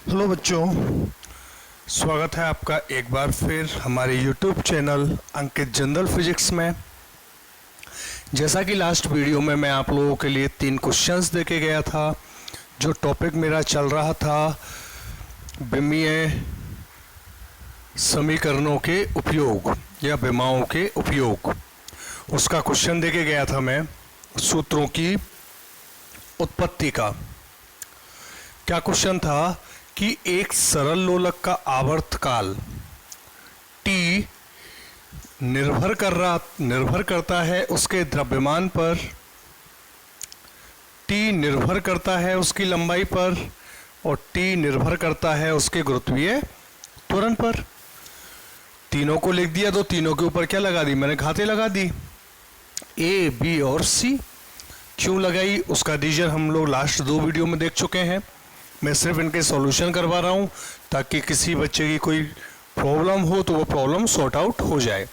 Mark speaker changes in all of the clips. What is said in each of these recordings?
Speaker 1: Hello बच्चों, स्वागत है आपका एक बार फिर हमारे YouTube चैनल अंकित जनरल फिजिक्स में। जैसा कि लास्ट वीडियो में मैं आप लोगों के लिए 3 क्वेश्चंस देके गया था। जो टॉपिक मेरा चल रहा था विमीय समीकरणों के उपयोग या विमाओं के उपयोग, उसका क्वेश्चन देके गया था मैं सूत्रों की उत्पत्ति का। क्या क्वेश्चन था कि एक सरल लोलक का आवर्तकाल T निर्भर करता है उसके द्रव्यमान पर, T निर्भर करता है उसकी लंबाई पर और T निर्भर करता है उसके गुरुत्वीय त्वरण पर। तीनों को लिख दिया तो तीनों के ऊपर क्या लगा दी मैंने, घातें लगा दी A, B और C। क्यों लगाई उसका रीजन हम लोग लास्ट 2 वीडियो में देख चुके हैं। मैं सिर्फ इनके सॉल्यूशन करवा रहा हूँ ताकि किसी बच्चे की कोई प्रॉब्लम हो तो वो प्रॉब्लम सॉर्ट आउट हो जाए।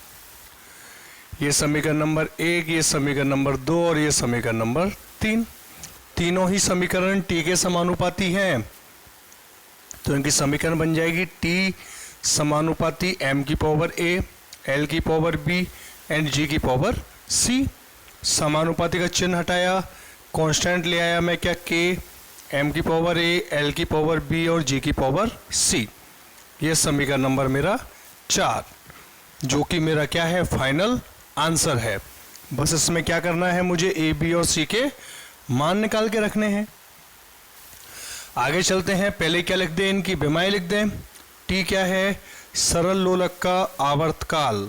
Speaker 1: ये समीकरण नंबर 1, ये समीकरण नंबर 2 और ये समीकरण नंबर 3, तीनों ही समीकरण T के समानुपाती हैं। तो इनकी समीकरण बन जाएगी T समानुपाती m की पावर a, l की पावर b एंड g की पावर c। समानुपाती का चिन्ह हटाया, कांस्टेंट ले आया मैं क्या k, m की पावर a, l की पावर b और g की पावर c। ये समीकरण नंबर मेरा 4, जो कि मेरा क्या है, फाइनल आंसर है। बस इसमें क्या करना है, मुझे a, b और c के मान निकाल के रखने हैं। आगे चलते हैं। पहले क्या लिख दें, इनकी विमाएं लिख दें। T क्या है, सरल लोलक का आवर्तकाल।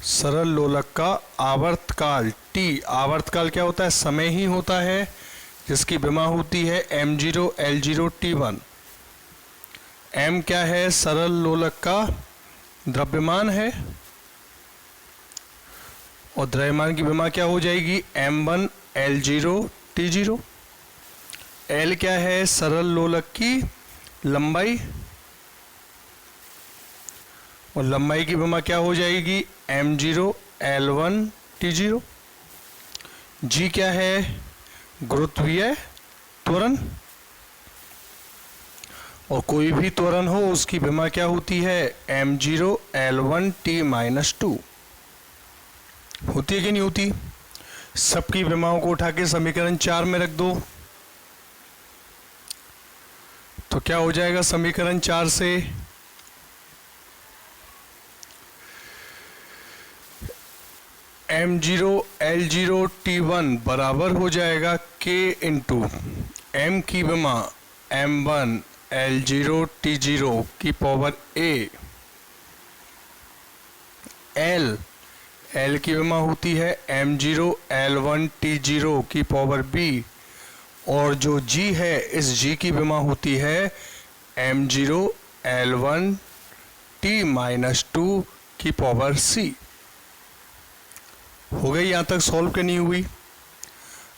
Speaker 1: सरल लोलक का आवर्तकाल T, आवर्तकाल क्या होता है, समय ही होता है, जिसकी विमा होती है m0 l0 t1। m क्या है, सरल लोलक का द्रव्यमान है और द्रव्यमान की विमा क्या हो जाएगी m1 l0 t0। l क्या है, सरल लोलक की लंबाई और लंबाई की विमा क्या हो जाएगी m0 l1 t0। g क्या है, गुरुत्वीय त्वरण, और कोई भी त्वरण हो उसकी विमा क्या होती है m0 l1 t-2। होती है कि नहीं होती। सबकी विमाओं को उठा के समीकरण 4 में रख दो तो क्या हो जाएगा, समीकरण 4 से m0 l0 t1 बराबर हो जाएगा k इंटू m की विमा m1 l0 t0 की पावर a, l की विमा होती है m0 l1 t0 की पावर b और जो g है, इस g की विमा होती है m0 l1 t-2 की पावर c। हो गई, यहाँ तक सॉल्व करनी हुई।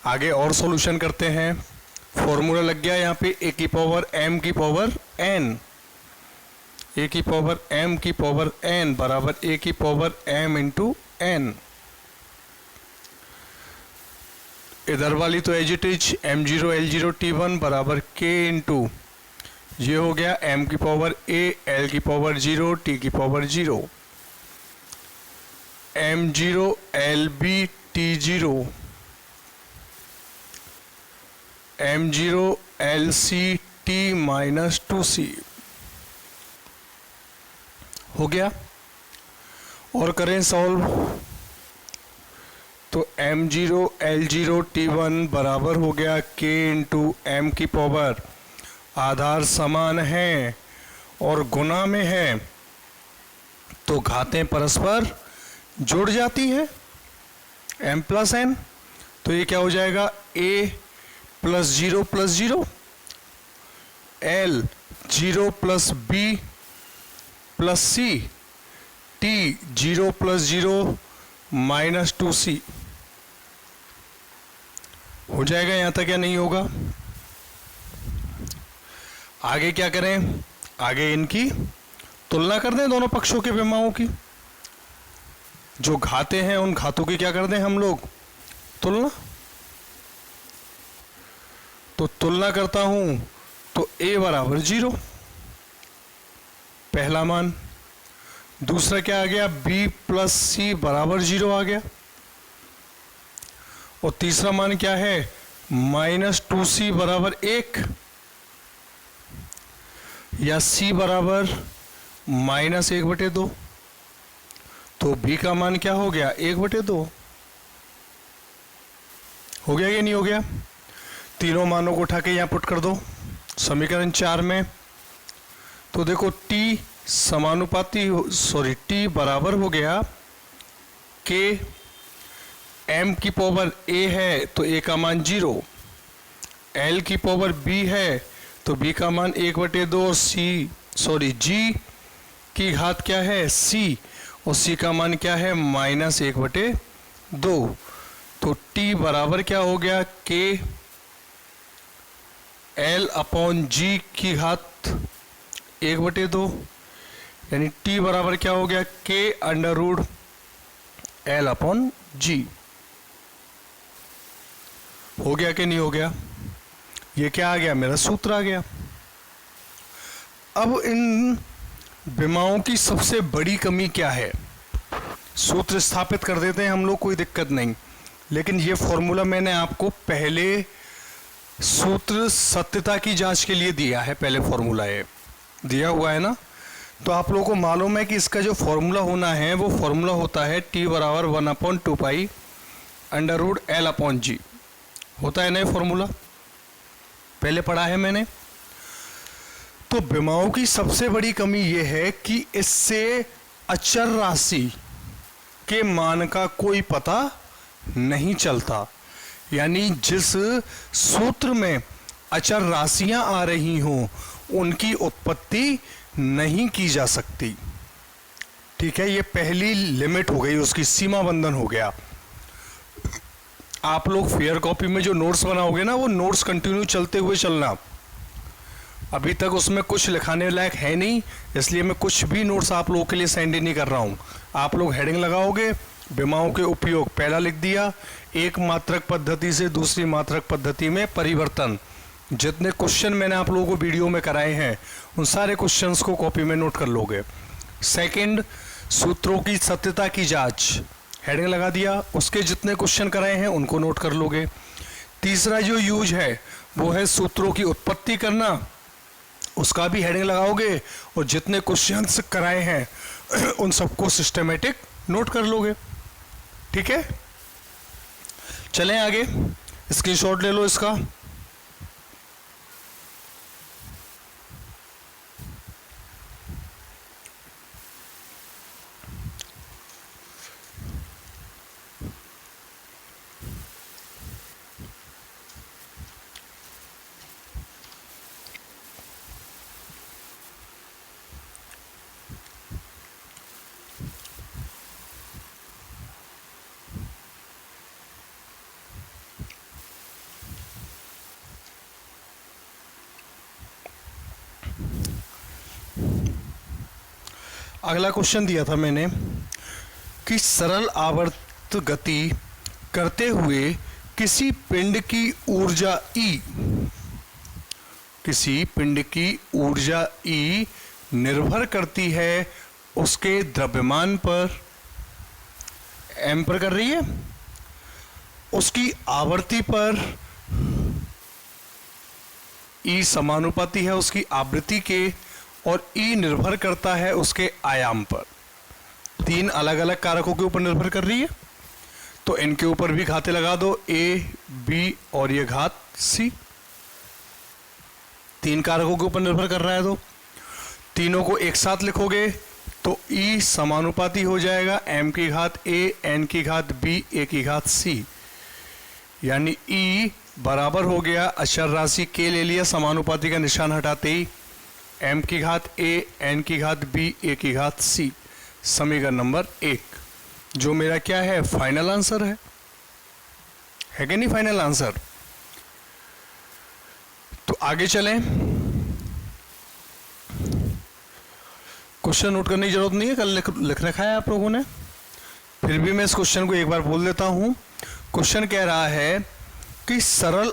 Speaker 1: आगे और सॉल्यूशन करते हैं। फॉर्मूला लग गया यहाँ पे a की पावर m की पावर n, a की पावर m की पावर n बराबर a की पावर m इंटू n। इधर वाली तो as it is m0 l0 t1 बराबर k इंटू ये हो गया m की पावर a, l की पावर 0, t की power 0, m0 lb t0, m0 lc t-2c। हो गया। और करें सॉल्व तो m0 l0 t1 बराबर हो गया k इंटू m की पावर, आधार समान हैं और गुना में है तो घातें परस्पर जुड़ जाती है m प्लस n। तो ये क्या हो जाएगा, a plus 0 plus 0, l 0 plus b plus c, t 0 plus 0 minus 2c। हो जाएगा यहाँ तक या नहीं होगा। आगे क्या करें, आगे इनकी तुलना कर दें, दोनों पक्षों के विमाओं की। जो घाते हैं उन घातों की क्या कर दें हम लोग, तुलना। तो तुलना करता हूं तो a बराबर 0, पहला मान। दूसरा क्या आ गया, b प्लस सी बराबर 0 आ गया। और तीसरा मान क्या है, -2c बराबर 1, या c बराबर -1/2। तो b का मान क्या हो गया, 1/2। हो गया या नहीं हो गया? तीनों मानों को उठा के यहां पुट कर दो समीकरण 4 में। तो देखो t समानुपाती, t बराबर हो गया k, m की पावर a है तो a का मान 0, l की पावर b है तो b का मान 1/2, और g की घात क्या है, c, और c का मान क्या है, -1/2। तो t बराबर क्या हो गया, k l अपॉन g की घात 1/2, यानी t बराबर क्या हो गया, k √ l अपॉन g। हो गया कि नहीं हो गया? ये क्या आ गया, मेरा सूत्र आ गया। अब इन विमाओं की सबसे बड़ी कमी क्या है? सूत्र स्थापित कर देते हैं हम लोग, कोई दिक्कत नहीं, लेकिन ये फॉर्मूला मैंने आपको पहले सूत्र सत्यता की जांच के लिए दिया है, पहले फॉर्मूला ये दिया हुआ है ना। तो आप लोगों को मालूम है कि इसका जो फॉर्मूला होना है वो फॉर्मूला होता है t बराबर 1/2 पाई √ l अपॉन g, होता है ना ये फॉर्मूला, पहले पढ़ा है मैंने। तो विमाओं की सबसे बड़ी कमी ये है कि इससे अचर राशि के मान का कोई पता नहीं चलता, यानी जिस सूत्र में अचर राशियां आ रही हों उनकी उत्पत्ति नहीं की जा सकती। ठीक है, ये पहली लिमिट हो गई, उसकी सीमा बंधन हो गया। आप लोग फेयर कॉपी में जो नोट्स बनाओगे ना, वो नोट्स कंटिन्यू चलते हुए चलना। अभी तक उसमें कुछ लिखाने लायक है नहीं, इसलिए मैं कुछ भी नोट्स आप लोगों के लिए सेंड नहीं कर रहा हूँ। आप लोग हेडिंग लगाओगे, विमाओं के उपयोग पहला लिख दिया, एक मात्रक पद्धति से दूसरी मात्रक पद्धति में परिवर्तन। जितने क्वेश्चन मैंने आप लोगों को वीडियो में कराए हैं उन सारे क्वेश्चंस को कॉपी में नोट कर लोगे। सेकंड, सूत्रों की सत्यता की जांच, हेडिंग लगा दिया, उसके जितने क्वेश्चन कराए हैं उनको नोट कर लोगे। तीसरा जो यूज है वो है सूत्रों की उत्पत्ति करना, उसका भी हेडिंग लगाओगे और जितने क्वेश्चंस कराए हैं उन सबको सिस्टमेटिक नोट कर लोगे। ठीक है, चलें आगे, स्क्रीनशॉट ले लो इसका। अगला क्वेश्चन दिया था मैंने कि सरल आवर्त गति करते हुए किसी पिंड की ऊर्जा E, किसी पिंड की ऊर्जा E निर्भर करती है उसके द्रव्यमान पर, m पर कर रही है, उसकी आवर्ती पर, E समानुपाती है उसकी आवृत्ति के, और E निर्भर करता है उसके आयाम पर। तीन अलग अलग कारकों के ऊपर निर्भर कर रही है, तो इनके ऊपर भी घाते लगा दो, A, B और ये घात C। तीन कारकों के ऊपर निर्भर कर रहा है, तो तीनों को एक साथ लिखोगे तो E समानुपाती हो जाएगा m की घात A, n की घात B, A की घात C, यानी E बराबर हो गया, अचर राशि K ले लिया, समानुपाती का निशान हटाते ही m की घात A, n की घात B, A की घात C, समीकरण नंबर 1, जो मेरा क्या है, फाइनल आंसर है कि नहीं फाइनल आंसर। तो आगे चलें, क्वेश्चन नोट करने की जरूरत नहीं है, कल लिख रखा है आप लोगों ने, फिर भी मैं इस क्वेश्चन को एक बार बोल देता हूं। क्वेश्चन कह रहा है कि सरल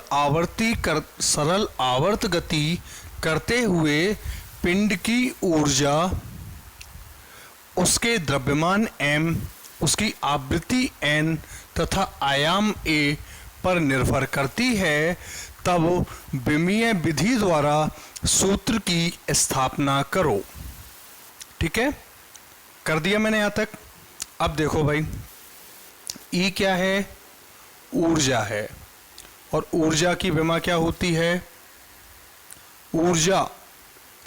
Speaker 1: आवर्त गति करते हुए पिंड की ऊर्जा उसके द्रव्यमान m, उसकी आवृत्ति n तथा आयाम a पर निर्भर करती है, तब विमीय विधि द्वारा सूत्र की स्थापना करो। ठीक है, कर दिया मैंने यहां तक। अब देखो भाई, E क्या है? ऊर्जा है। और ऊर्जा की विमा क्या होती है? ऊर्जा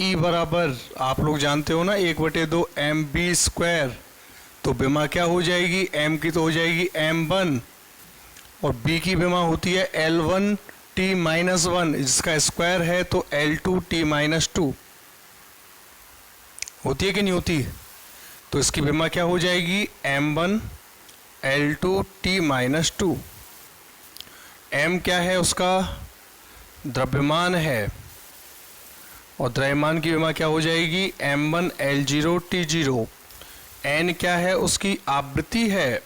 Speaker 1: E बराबर आप लोग जानते हो ना, 1/2 mv²। तो विमा क्या हो जाएगी? m की तो हो जाएगी m1, और b की विमा होती है L1t-1, जिसका स्क्वायर है तो L2t-2 होती है कि नहीं होती? तो इसकी विमा क्या हो जाएगी? m1 L2t-2। m क्या है? उसका द्रव्यमान है, और द्रव्यमान की विमा क्या हो जाएगी? m1 L0t0। n क्या है? उसकी आवृत्ति है,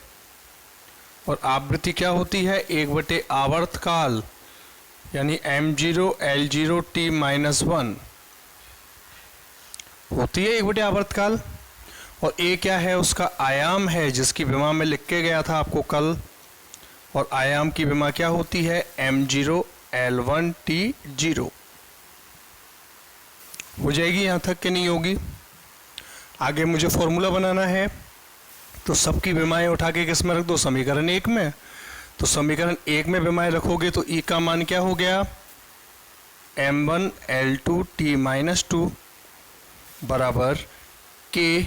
Speaker 1: और आवृत्ति क्या होती है? 1/, आवर्तकाल, यानी m0 L0t-1 होती है 1/, आवर्तकाल। और a क्या है? उसका आयाम है, जिसकी विमा में लिख के गया था आपको कल, और आयाम की विमा क्या होती है? m0 L1t0। हो जाएगी यहाँ तक कि नहीं होगी? आगे मुझे फॉर्मूला बनाना है, तो सबकी विमाएं उठा के किस में रख दो? समीकरण 1 में। तो समीकरण 1 में विमाएं रखोगे तो E का मान क्या हो गया? m1 L2t-2 बराबर K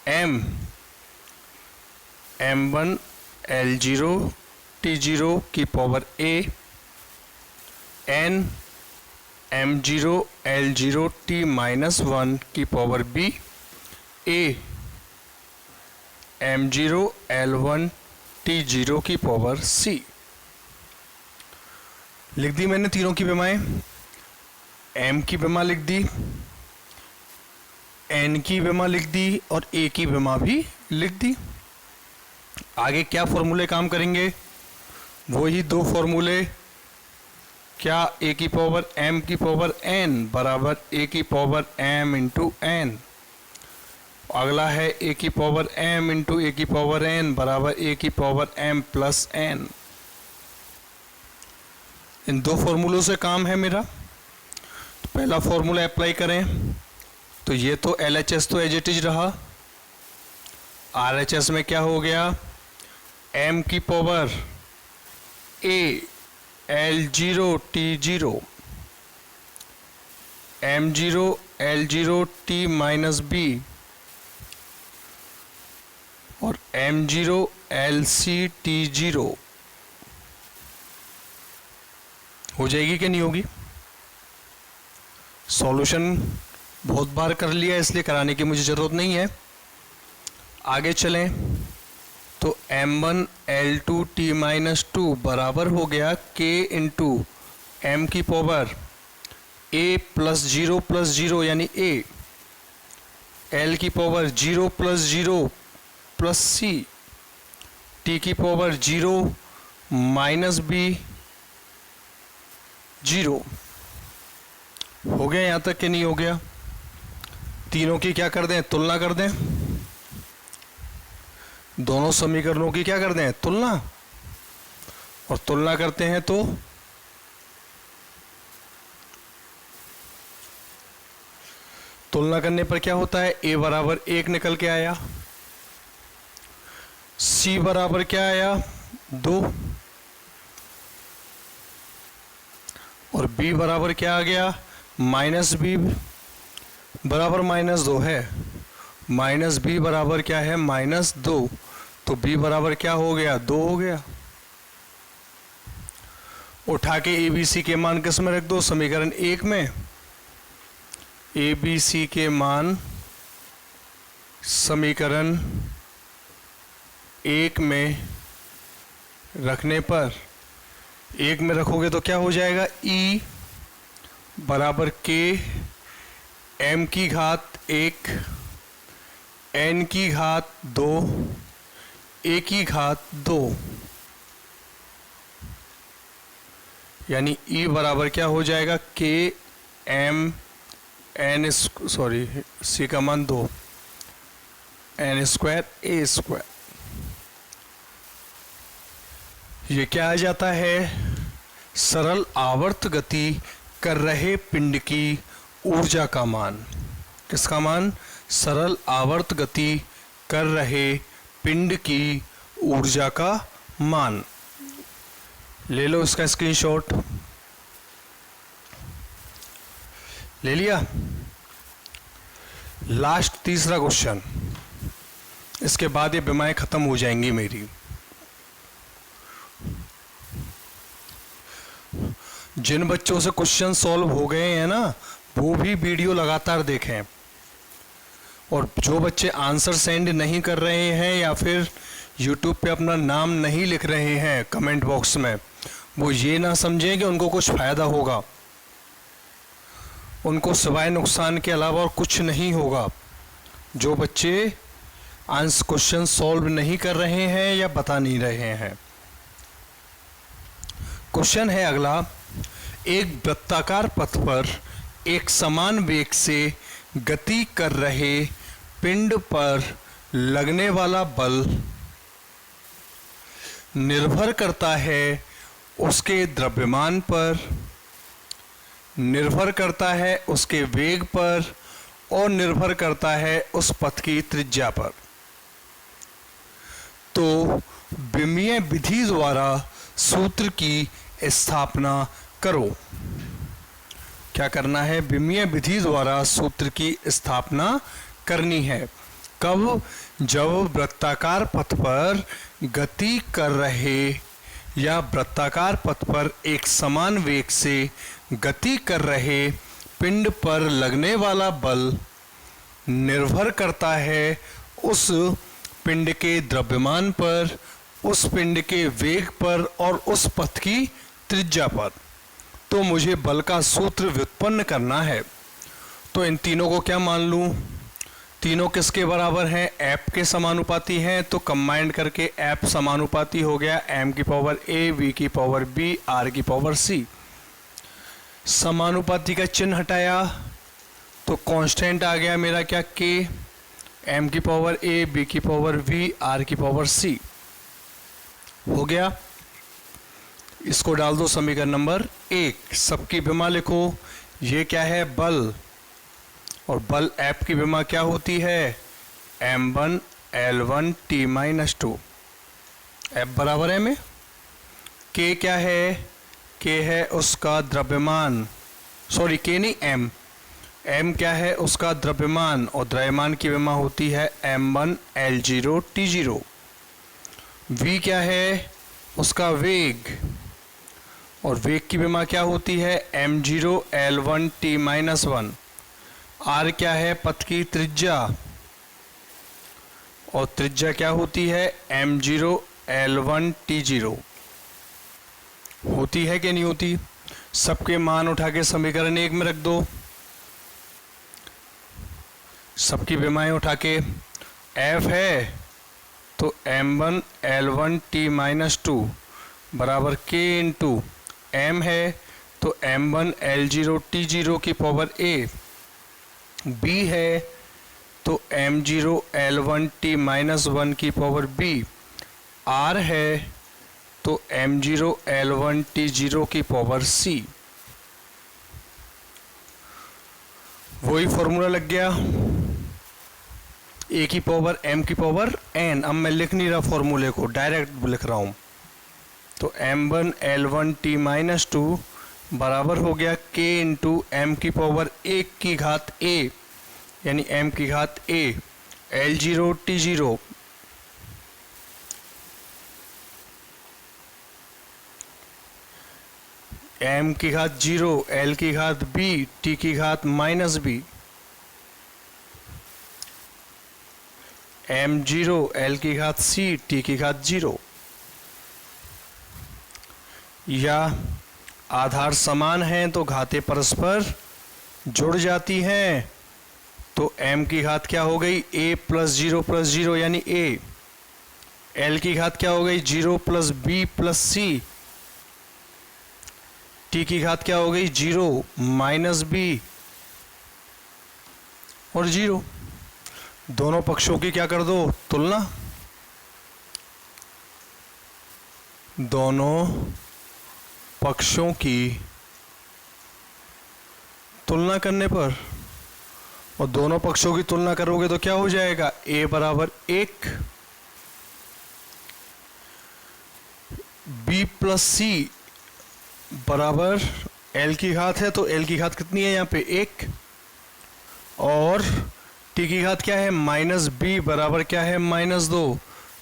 Speaker 1: m m1 L0t0 की power a n m0 L0t-1 की power b a m0 L1t0 की पावर c। लिख दी मैंने तीनों की विमाएं। m की विमा लिख दी, n की विमा लिख दी, और a की विमा भी लिख दी। आगे क्या फॉर्मूले काम करेंगे? वही दो फॉर्मूले। क्या? a की पावर m की पावर n बराबर a की पावर m इंटू n। अगला है a की पावर m इंटू a की पावर n बराबर a की पावर m प्लस n। इन दो फॉर्मूलों से काम है मेरा। तो पहला फॉर्मूला अप्लाई करें, तो ये तो LHS तो एज इट इज रहा। RHS में क्या हो गया? m की power a L0t0 m0 L0t-b और m0 LCt0 हो जाएगी कि नहीं होगी? सॉल्यूशन बहुत बार कर लिया, इसलिए कराने की मुझे ज़रूरत नहीं है। आगे चलें, तो m1 L2t-2 बराबर हो गया k इंटू m की पावर a प्लस 0 यानी a, l की power 0 plus 0 plus c, t की पावर 0 माइनस b 0। हो गया यहाँ तक कि नहीं हो गया? तीनों की क्या कर दें? तुलना कर दें। दोनों समीकरणों की क्या कर दें? तुलना। और तुलना करते हैं तो तुलना करने पर क्या होता है? a बराबर 1 निकल के आया, c बराबर क्या आया? 2, और b बराबर क्या आ गया? माइनस b बराबर -2 है। माइनस b बराबर क्या है? -2। तो b बराबर क्या हो गया? 2 हो गया। उठा के ए बी सी के मान किस में रख दो? समीकरण 1 में। ए बी सी के मान समीकरण 1 में रखने पर, 1 में रखोगे तो क्या हो जाएगा? E बराबर k m की घात 1 n की घात 2 a की घात 2। यानी E बराबर क्या हो जाएगा, के एम एन सॉरी सी का मान 2 एन स्क्वायर ए स्क्वायर। ये क्या आ जाता है, सरल आवर्त गति कर रहे पिंड की ऊर्जा का मान। किसका मान, सरल आवर्त गति कर रहे पिंड की ऊर्जा का मान। ले लो इसका स्क्रीनशॉट, ले लिया। लास्ट तीसरा क्वेश्चन, इसके बाद ये बीमाएं खत्म हो जाएंगी मेरी। जिन बच्चों से क्वेश्चन सॉल्व हो गए हैं ना, वो भी वीडियो लगातार देखें। और जो बच्चे आंसर सेंड नहीं कर रहे हैं या फिर यूट्यूब पे अपना नाम नहीं लिख रहे हैं कमेंट बॉक्स में, वो ये ना समझें कि उनको कुछ फ़ायदा होगा। उनको सिवाय नुकसान के अलावा और कुछ नहीं होगा। जो बच्चे आंसर क्वेश्चन सॉल्व नहीं कर रहे हैं या बता नहीं रहे हैं। क्वेश्चन है अगला, एक वृत्ताकार पथ पर एक समान वेग से गति कर रहे पिंड पर लगने वाला बल निर्भर करता है उसके द्रव्यमान पर, निर्भर करता है उसके वेग पर और निर्भर करता है उस पथ की त्रिज्या पर। तो विमीय विधि द्वारा सूत्र की स्थापना करो। क्या करना है, विमीय विधि द्वारा सूत्र की स्थापना करनी है। कब, जब वृत्ताकार पथ पर गति कर रहे या वृत्ताकार पथ पर एक समान वेग से गति कर रहे पिंड पर लगने वाला बल निर्भर करता है उस पिंड के द्रव्यमान पर, उस पिंड के वेग पर और उस पथ की त्रिज्या पर। तो मुझे बल का सूत्र व्युत्पन्न करना है। तो इन तीनों को क्या मान लूँ, तीनों किसके बराबर हैं, एफ के समानुपाती हैं। तो कंबाइंड करके एफ समानुपाती हो गया एम की पावर ए, वी की पावर बी, आर की पावर सी। समानुपाती का चिन्ह हटाया तो कांस्टेंट आ गया मेरा क्या, के, एम की पावर ए, बी की पावर वी, आर की पावर सी हो गया। इसको डाल दो समीकरण नंबर 1। सबकी विमा लिखो। ये क्या है, बल, और बल एफ की विमा क्या होती है, m1 L1 T-2। एफ बराबर है में, के क्या है, के है उसका द्रव्यमान, सॉरी के नहीं एम, एम क्या है उसका द्रव्यमान, और द्रव्यमान की विमा होती है m1 L0 T0। v क्या है उसका वेग, और वेग की विमा क्या होती है m0 L1 T-1। r क्या है पथ की त्रिज्या, और त्रिज्या क्या होती है m0 L1 T0। होती है कि नहीं होती। सबके मान उठा के समीकरण 1 में रख दो। सबकी विमाएं उठा के, f है तो m1 L1 T-2 बराबर k इंटू m है तो m1 L0 T0 की पावर a, b है तो m0 L1 T-1 की पावर b, r है तो m0 L1 T0 की पावर c। वही फॉर्मूला लग गया, a की पावर m की पावर n। अब मैं लिख नहीं रहा फॉर्मूले को, डायरेक्ट लिख रहा हूँ। तो m1 L1 T-2 बराबर हो गया k इंटू m की पावर 1 की घात a, यानी m की घात a, L0 T0 m की घात 0, l की घात b, t की घात माइनस b, m0 l की घात c, t की घात 0। या आधार समान हैं तो घातें परस्पर जुड़ जाती हैं। तो m की घात क्या हो गई, a प्लस 0 यानी a, l की घात क्या हो गई 0 plus b plus c, T की घात क्या हो गई 0 माइनस बी और 0। दोनों पक्षों की क्या कर दो तुलना, दोनों पक्षों की तुलना करने पर, और दोनों पक्षों की तुलना करोगे तो क्या हो जाएगा a बराबर 1, b प्लस सी बराबर l की घात है, तो l की घात कितनी है यहाँ पे 1, और t की घात क्या है माइनस b बराबर क्या है -2,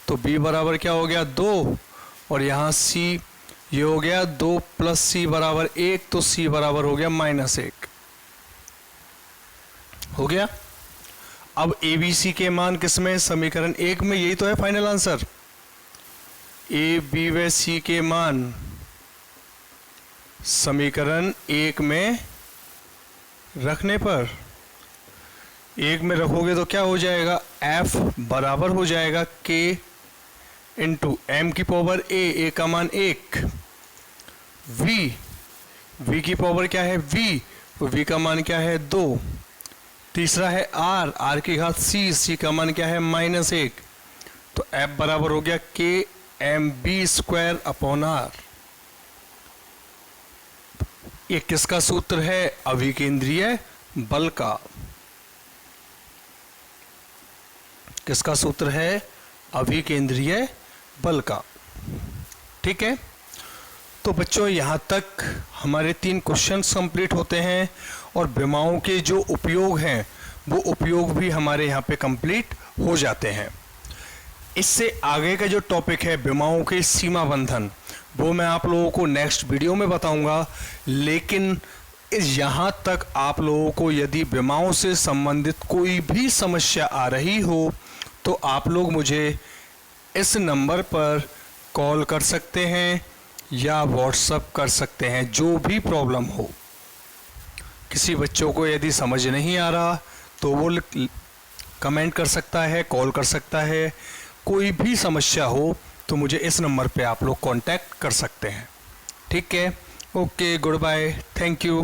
Speaker 1: तो b बराबर क्या हो गया 2, और यहाँ c ये हो गया 2 प्लस c बराबर 1, तो c बराबर हो गया -1 हो गया। अब ए बी सी के मान किसमें समीकरण 1 में, यही तो है फाइनल आंसर। ए बी व सी के मान समीकरण 1 में रखने पर, 1 में रखोगे तो क्या हो जाएगा f बराबर हो जाएगा k इंटू एम की पावर a का मान 1, v की पावर क्या है v, v का मान क्या है 2, तीसरा है r की घात c का मान क्या है -1, तो f बराबर हो गया k M B square upon r। ये किसका सूत्र है अभिकेंद्रीय बल का, किसका सूत्र है अभिकेंद्रीय बल का। ठीक है, तो बच्चों यहाँ तक हमारे 3 क्वेश्चंस कंप्लीट होते हैं और विमाओं के जो उपयोग हैं वो उपयोग भी हमारे यहाँ पे कंप्लीट हो जाते हैं। इससे आगे का जो टॉपिक है विमाओं के सीमा बंधन, वो मैं आप लोगों को नेक्स्ट वीडियो में बताऊंगा। लेकिन यहाँ तक आप लोगों को यदि विमाओं से संबंधित कोई भी समस्या आ रही हो तो आप लोग मुझे इस नंबर पर कॉल कर सकते हैं या व्हाट्सएप कर सकते हैं, जो भी प्रॉब्लम हो। किसी बच्चों को यदि समझ नहीं आ रहा तो वो कमेंट कर सकता है, कॉल कर सकता है। कोई भी समस्या हो तो मुझे इस नंबर पे आप लोग कांटेक्ट कर सकते हैं। ठीक है, okay, good bye, thank you.